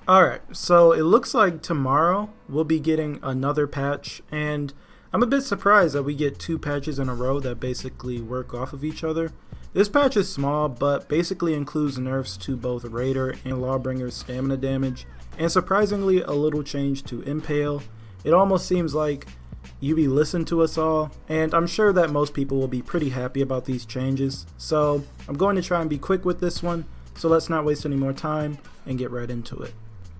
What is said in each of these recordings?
Alright, so it looks like tomorrow we'll be getting another patch, and I'm a bit surprised that we get two patches in a row that basically work off of each other. This patch is small, but basically includes nerfs to both Raider and Lawbringer's stamina damage, and surprisingly a little change to Impale. It almost seems like UB listened to us all, and I'm sure that most people will be pretty happy about these changes, so I'm going to try and be quick with this one, so let's not waste any more time and get right into it.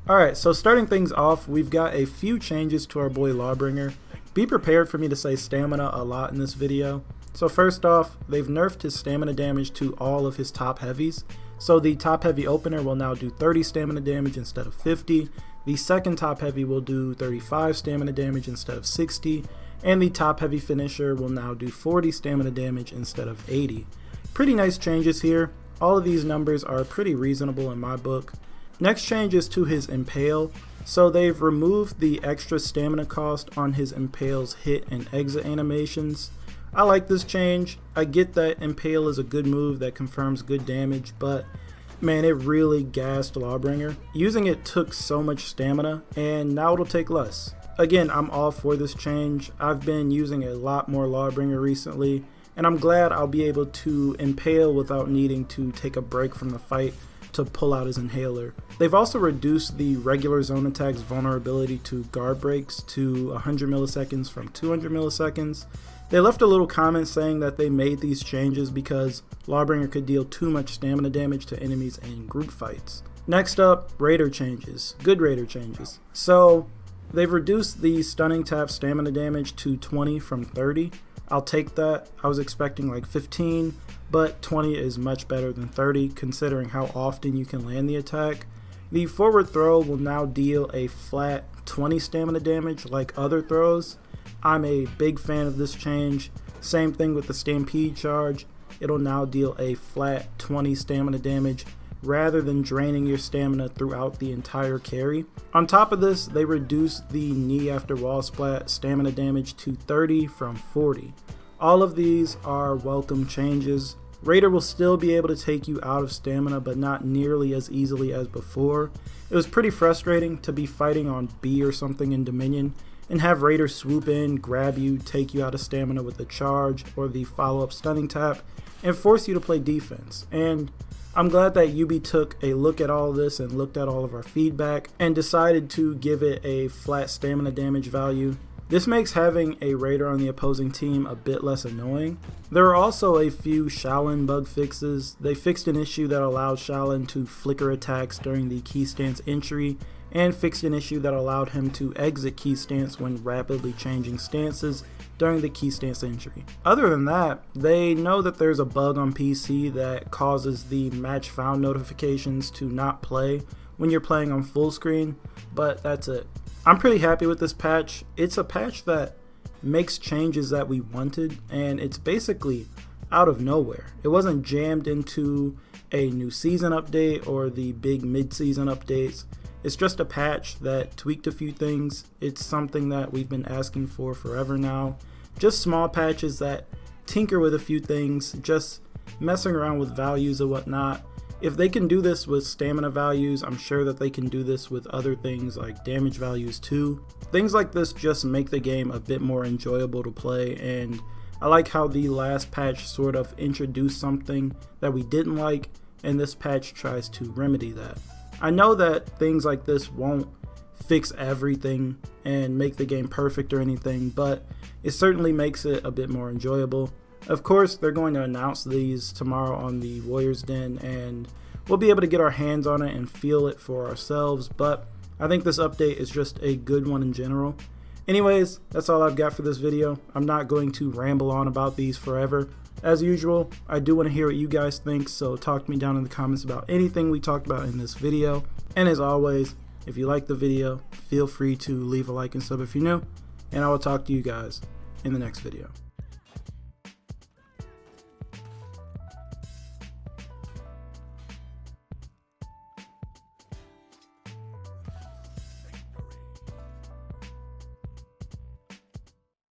Alright, so starting things off, we've got a few changes to our boy Lawbringer. Be prepared for me to say stamina a lot in this video. So first off, they've nerfed his stamina damage to all of his top heavies. So the top heavy opener will now do 30 stamina damage instead of 50. The second top heavy will do 35 stamina damage instead of 60. And the top heavy finisher will now do 40 stamina damage instead of 80. Pretty nice changes here. All of these numbers are pretty reasonable in my book. Next change is to his Impale. So they've removed the extra stamina cost on his Impale's hit and exit animations. I like this change. I get that Impale is a good move that confirms good damage, but man, it really gassed Lawbringer. Using it took so much stamina, and now it'll take less. Again, I'm all for this change. I've been using a lot more Lawbringer recently, and I'm glad I'll be able to Impale without needing to take a break from the fight to pull out his inhaler. They've also reduced the regular zone attack's vulnerability to guard breaks to 100 milliseconds from 200 milliseconds. They left a little comment saying that they made these changes because Lawbringer could deal too much stamina damage to enemies in group fights. Next up, Raider changes. Good Raider changes. So they've reduced the stunning tap stamina damage to 20 from 30. I'll take that. I was expecting like 15, but 20 is much better than 30 considering how often you can land the attack. The forward throw will now deal a flat 20 stamina damage like other throws. I'm a big fan of this change. Same thing with the Stampede charge. It'll now deal a flat 20 stamina damage rather than draining your stamina throughout the entire carry. On top of this, they reduced the knee after wall splat stamina damage to 30 from 40. All of these are welcome changes. Raider will still be able to take you out of stamina, but not nearly as easily as before. It was pretty frustrating to be fighting on B or something in Dominion and have Raider swoop in, grab you, take you out of stamina with the charge or the follow-up stunning tap, and force you to play defense. And I'm glad that UB took a look at all of this and looked at all of our feedback and decided to give it a flat stamina damage value. This makes having a Raider on the opposing team a bit less annoying. There are also a few Shaolin bug fixes. They fixed an issue that allowed Shaolin to flicker attacks during the key stance entry, and fixed an issue that allowed him to exit key stance when rapidly changing stances during the key stance entry. Other than that, they know that there's a bug on PC that causes the match found notifications to not play when you're playing on full screen, but that's it. I'm pretty happy with this patch. It's a patch that makes changes that we wanted, and it's basically out of nowhere. It wasn't jammed into a new season update or the big mid-season updates. It's just a patch that tweaked a few things. It's something that we've been asking for forever now. Just small patches that tinker with a few things, just messing around with values and whatnot. If they can do this with stamina values, I'm sure that they can do this with other things like damage values too. Things like this just make the game a bit more enjoyable to play, and I like how the last patch sort of introduced something that we didn't like, and this patch tries to remedy that. I know that things like this won't fix everything and make the game perfect or anything, but it certainly makes it a bit more enjoyable. Of course, they're going to announce these tomorrow on the Warriors Den, and we'll be able to get our hands on it and feel it for ourselves, but I think this update is just a good one in general. Anyways, that's all I've got for this video. I'm not going to ramble on about these forever. As usual, I do want to hear what you guys think, so talk to me down in the comments about anything we talked about in this video. And as always, if you like the video, feel free to leave a like and sub if you're new, and I will talk to you guys in the next video.